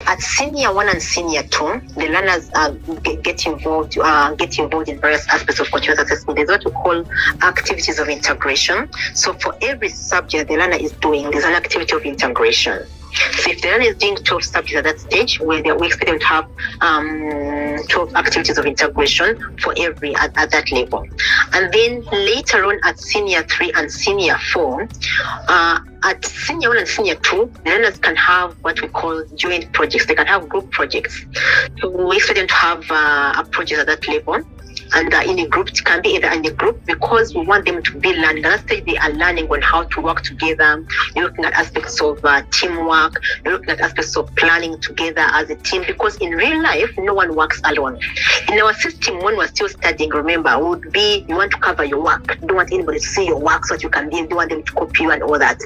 At senior 1 and senior 2, the learners get involved in various aspects of continuous assessment. There's what we call activities of integration. So for every subject the learner is doing, there's an activity of integration. So if the learner is doing 12 subjects at that stage, we expect them to have 12 activities of integration for every at that level. And then later on at senior 3 and senior 4, at senior 1 and senior 2, the learners can have what we call joint projects. They can have group projects. So we expect them to have a project at that level. And in a group, it can be either in a group because we want them to be learning. At that stage, they are learning on how to work together. You're looking at aspects of teamwork. You're looking at aspects of planning together as a team, because in real life, no one works alone. In our system, when we're still studying, remember, would be you want to cover your work. You don't want anybody to see your work so that you can be, you don't want them to copy you and all that.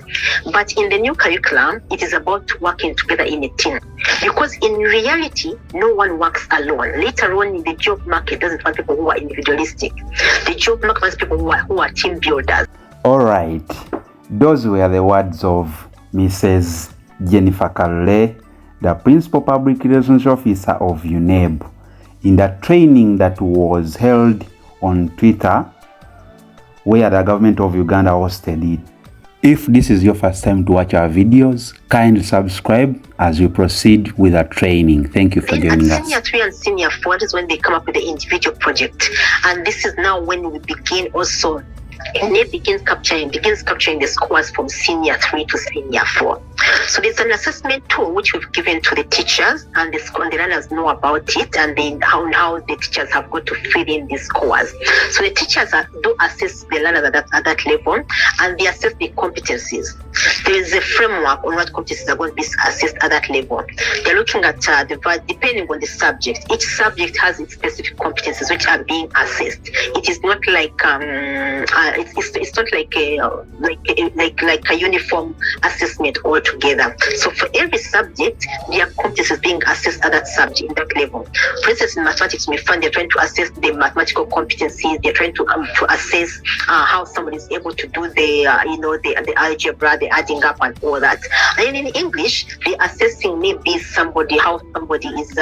But in the new curriculum, it is about working together in a team. Because in reality, no one works alone. Later on, the job market doesn't want people who are individualistic. The job market wants people who are team builders. All right. Those were the words of Mrs. Jennifer Carle, the Principal Public Relations Officer of UNEB, in the training that was held on Twitter, where the government of Uganda hosted it. If this is your first time to watch our videos, kindly subscribe as we proceed with our training. Thank you for joining us. Senior 3 and senior 4 is when they come up with the individual project. And this is now when we begin also, and it begins capturing the scores from senior 3 to senior 4. So there's an assessment tool which we've given to the teachers, and the learners know about it, and then how the teachers have got to fill in these scores. So the teachers do assess the learners at that level, and they assess the competencies. There is a framework on what competencies are going to be assessed at that level. They're looking at depending on the subject. Each subject has its specific competencies which are being assessed. It is not like it's not like a uniform assessment altogether. So for every subject, their competencies being assessed at that subject in that level. For instance, in mathematics, we find they're trying to assess the mathematical competencies. They're trying to assess how somebody is able to do the algebra, the adding up, and all that. And in English, they're assessing maybe how somebody is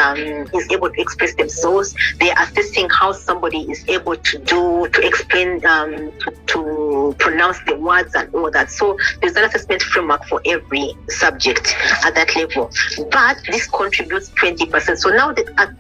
able to express themselves. They're assessing how somebody is able to explain, to pronounce the words and all that. So there's an assessment framework for every subject at that level. But this contributes 20%. So now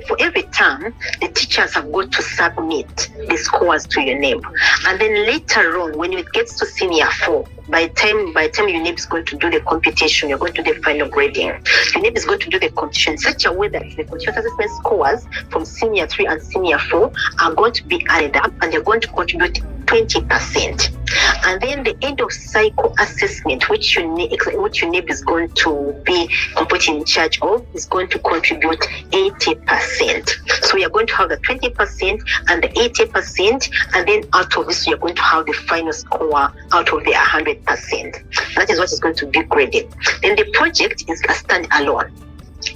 for every term, the teachers have got to submit the scores to UNEB. And then later on, when it gets to senior 4, by the time UNEB is going to do the computation, you're going to do the final grading. UNEB is going to do the computation in such a way that the continuous assessment scores from senior 3 and senior 4 are going to be added up, and they're going to contribute 20%. And then the end of cycle assessment, which UNEB is going to be completely in charge of, is going to contribute 80%. So we are going to have the 20% and the 80%, and then out of this, we are going to have the final score out of the 100%. That is what is going to be graded. Then the project is a standalone.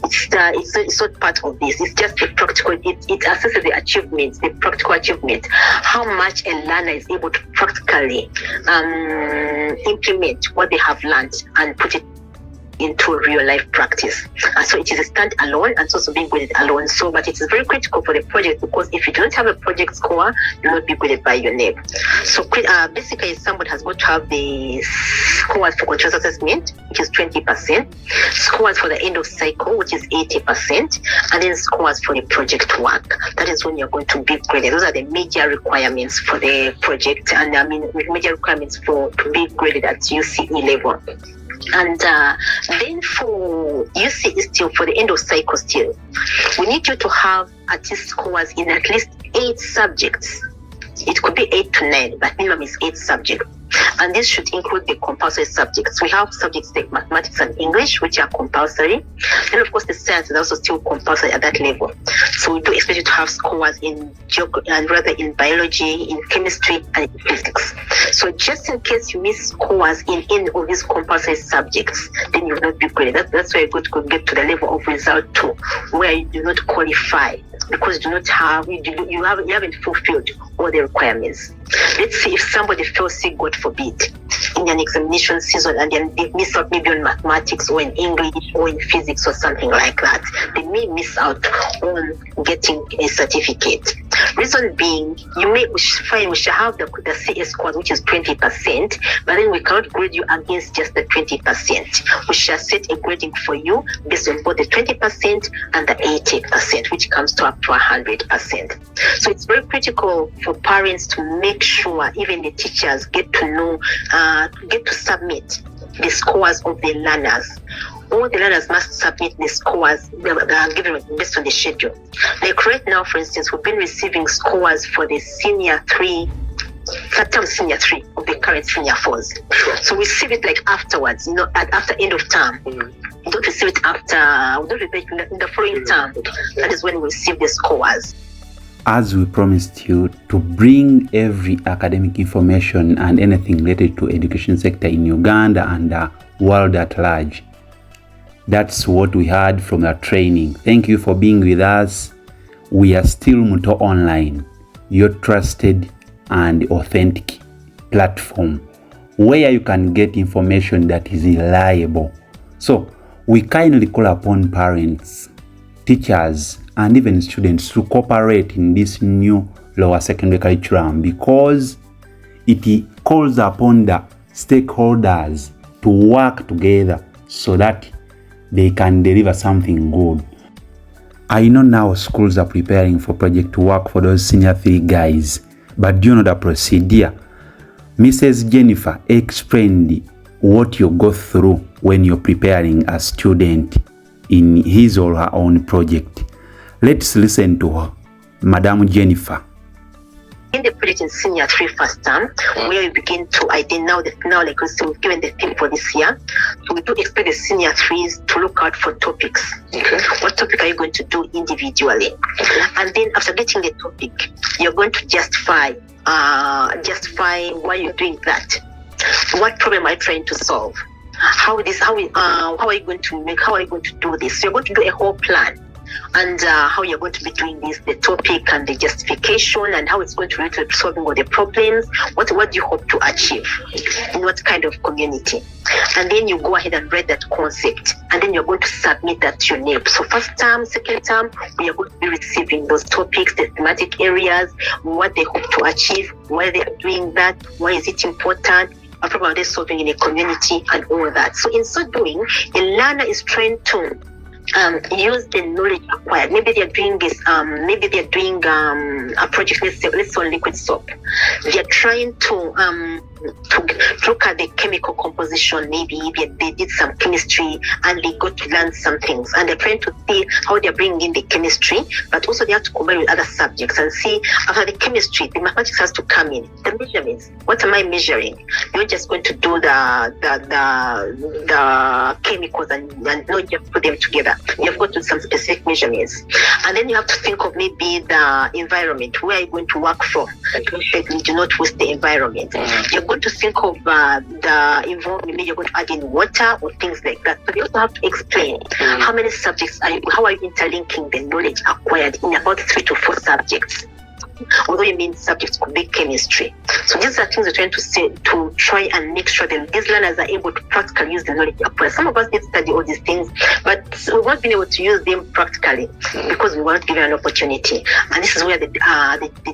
It's not part of this. It's just a practical. It assesses the achievements, the practical achievement, how much a learner is able to practically implement what they have learned and put it into real life practice. So it is a standalone, and it's also being graded alone. So, but it is very critical for the project, because if you don't have a project score, you will not be graded by UNEB. So basically, somebody has got to have the scores for continuous assessment, which is 20%, scores for the end of cycle, which is 80%, and then scores for the project work. That is when you're going to be graded. Those are the major requirements for the project, and major requirements to be graded at UCE level. And then for UCE still, for the end of cycle still, we need you to have at least scores in at least 8 subjects. It could be 8 to 9, but minimum is 8 subjects. And this should include the compulsory subjects. We have subjects like mathematics and English, which are compulsory. Then, of course, the science is also still compulsory at that level. So we do expect you to have scores in biology, in chemistry, and in physics. So just in case you miss scores in any of these compulsory subjects, then you will not be graded. That's why you're going to get to the level of result 2, where you do not qualify because you haven't fulfilled all the requirements. Let's say if somebody fell sick, God forbid, in an examination season and then they miss out maybe on mathematics or in English or in physics or something like that. They may miss out on getting a certificate. Reason being, we shall have the CS score, which is 20%, but then we cannot grade you against just the 20%. We shall set a grading for you based on both the 20% and the 80%, which comes to up to 100%. So it's very critical for parents to make sure even the teachers get to know, get to submit the scores of the learners. All the learners must submit the scores given based on the schedule. Like right now, for instance, we've been receiving scores for the senior 3 of the current senior 4s. So we receive it like afterwards, after end of term. We don't receive it after, we don't receive it in the following term. That is when we receive the scores. As we promised you to bring every academic information and anything related to education sector in Uganda and the world at large. That's what we had from our training. Thank you for being with us. We are still Muto Online, your trusted and authentic platform where you can get information that is reliable. So we kindly call upon parents, teachers, and even students to cooperate in this new lower secondary curriculum because it calls upon the stakeholders to work together so that they can deliver something good. I know now schools are preparing for project work for those senior 3 guys, but do you know the procedure? Mrs. Jennifer explained what you go through when you're preparing a student in his or her own project. Let's listen to her, Madam Jennifer. In the project in senior 3 first term, where we begin to identify now like we've given the theme for this year, so we do expect the senior 3s to look out for topics. Okay. What topic are you going to do individually? Okay. And then after getting the topic, you're going to justify why you're doing that. What problem are you trying to solve? How are you going to do this? So you're going to do a whole plan. And how you're going to be doing this, the topic and the justification, and how it's going to relate to solving all the problems. What do you hope to achieve? In what kind of community? And then you go ahead and write that concept, and then you're going to submit that to your NEB. So first term, second term, we are going to be receiving those topics, the thematic areas, what they hope to achieve, why they are doing that, why is it important, what problem are they solving in a community, and all that. So in so doing, the learner is trying to use the knowledge acquired. Maybe they're doing this. Maybe they're doing a project. Let's say on liquid soap. They're trying to look at the chemical composition. Maybe they did some chemistry and they got to learn some things. And they're trying to see how they're bringing in the chemistry, but also they have to combine with other subjects and see after the chemistry, the mathematics has to come in. The measurements. What am I measuring? You're just going to do the chemicals and not just put them together. You've got to do some specific measurements. And then you have to think of maybe the environment. Where are you going to work from? You do not waste the environment. You're going to think of the involvement. Maybe you're going to add in water or things like that. So you also have to explain how many subjects how are you interlinking the knowledge acquired in about 3 to 4 subjects. Although you mean subjects could be chemistry. So these are things we're trying to say to try and make sure that these learners are able to practically use the knowledge acquired. Some of us did study all these things, but we've not been able to use them practically because we weren't given an opportunity. And this is where the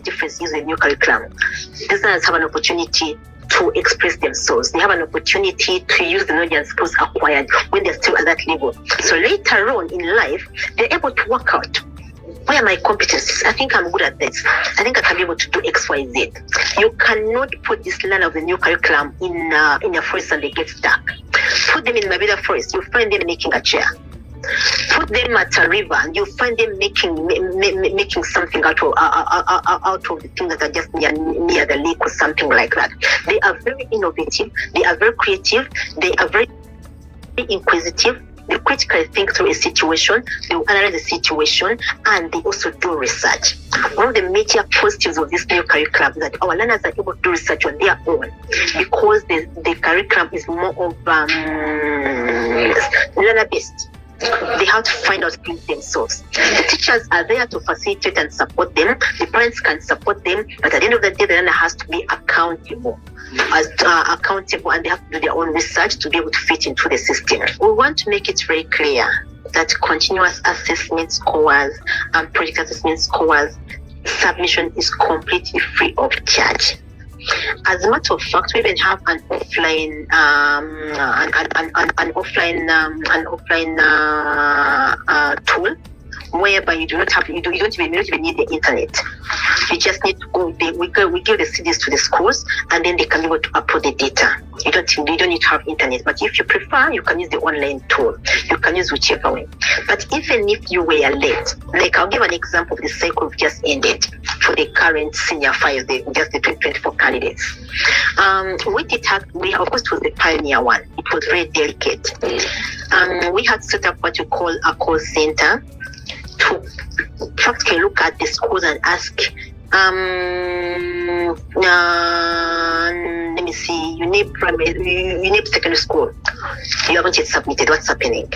difference is in the new curriculum. These learners have an opportunity to express themselves. They have an opportunity to use the knowledge and skills acquired when they're still at that level. So later on in life, they're able to work out, where are my competencies? I think I'm good at this. I think I can be able to do X, Y, Z. You cannot put this learner of the new curriculum in a forest and they get stuck. Put them in Mabida forest, you'll find them making a chair. Put them at a river and you'll find them making something out of the things that are just near the lake or something like that. They are very innovative. They are very creative. They are very inquisitive. They critically think through a situation, they will analyze the situation, and they also do research. One of the major positives of this new curriculum is that our learners are able to do research on their own because the curriculum is more of learner-based. they have to find out things themselves. The teachers are there to facilitate and support them. The parents can support them, but at the end of the day, the learner has to be accountable, and they have to do their own research to be able to fit into the system. We want to make it very clear that continuous assessment scores and project assessment scores submission is completely free of charge. As a matter of fact, we even have an offline tool whereby you don't even need the internet. You just need to go. We give the CDs to the schools, and then they can be able to upload the data. You don't need to have internet. But if you prefer, you can use the online tool. You can use whichever way. But even if you were late, like I'll give an example of the cycle we've just ended for the current senior 5, just the 2024 candidates. We of course it was the pioneer one. It was very delicate. We had set up what you call a call center to practically look at the schools and ask, let me see, you need secondary school. You haven't yet submitted. What's happening?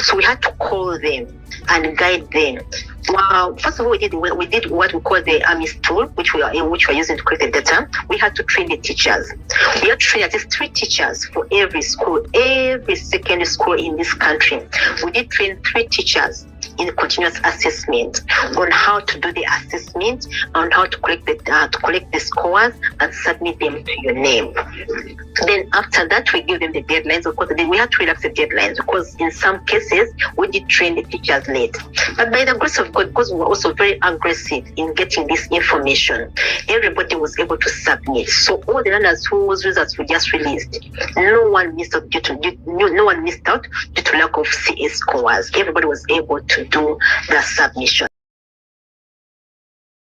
So we had to call them and guide them. Wow! First of all, we did what we call the AMIS tool, which we are using to collect the data. We had to train the teachers. We had to train at least 3 teachers for every school, every secondary school in this country. We did train 3 teachers in continuous assessment on how to do the assessment, on how to collect the scores and submit them to your name. Then after that, we give them the deadlines. Of course, we had to relax the deadlines because in some cases we did train the teachers late. But by the grace of God, because we were also very aggressive in getting this information, everybody was able to submit. So all the learners whose results were just released, no one missed out due to lack of CS scores. Everybody was able to do the submission.